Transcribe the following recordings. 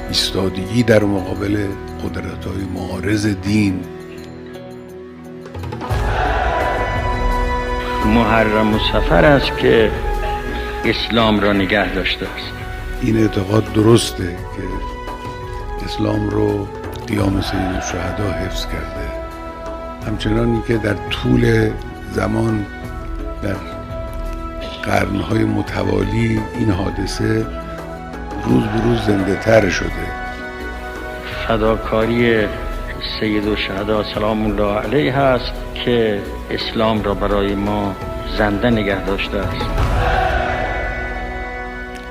ایستادگی در مقابل قدرت‌های معارض دین. محرم و سفر است که اسلام را نگه داشته است. این اعتقاد درسته که اسلام رو قیام سید الشهدا حفظ کرده، همچنانی که در طول زمان در قرنهای متوالی این حادثه روز به روز زنده تر شده. فداکاری سید الشهدا سلام الله علیه است که اسلام را برای ما زنده نگه داشته است.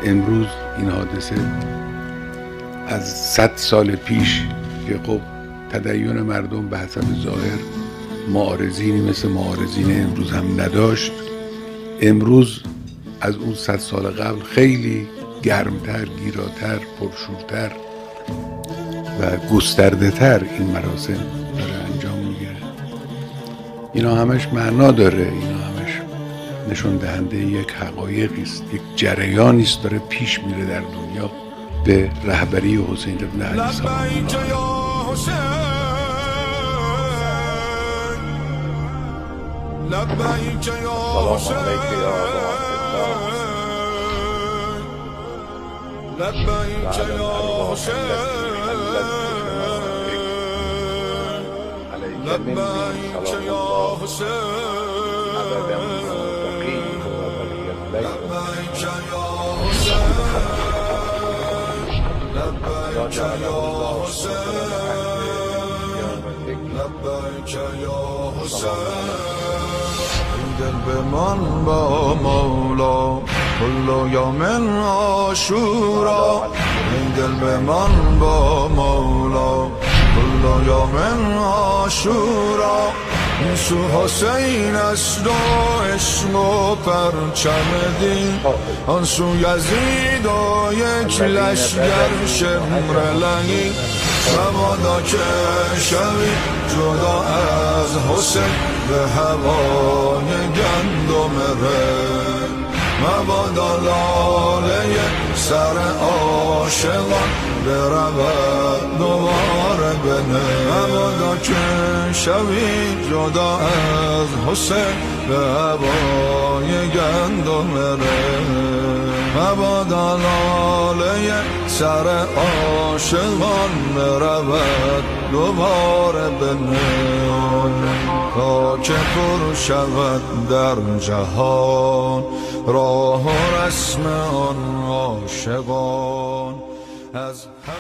امروز این حادثه از 100 سال پیش که خب تدین مردم به حسب ظاهر معارضینی مثل معارضین امروز هم نداشت، امروز از اون 100 سال قبل خیلی گرمتر، گیراتر، پرشورتر و گسترده تر این مراسم داره انجام میگیره. اینا همش معنا داره، اینا همش نشون دهنده یک حقایقی است، یک جریانی است داره پیش میره در دنیا به رهبری حسین ابن علی سلام الله. لبیک یا حسین، لبیک یا حسین، لبیک یا حسین، لبیک یا حسین، لبیک یا حسین، لبیک یا حسین. دل بمان با مولا کل یوم عاشورا، این دل بمان با مولا کل یوم عاشورا. این سو حسین است و عشق و پرچم دین، آن سو یزید و یک لشگر شمر لنگی. مبادا که شوی جدا از حسین به هوای گندم رنگ، مبادا لاله سر عاشقان برود دوباره به نی. مبادا که شوی جدا از حسین به هوای گندم رنگ، مبادا لاله سر عاشقان برود دوباره به نی. تا که پر شود در جهان راه و رسم آن عاشقان از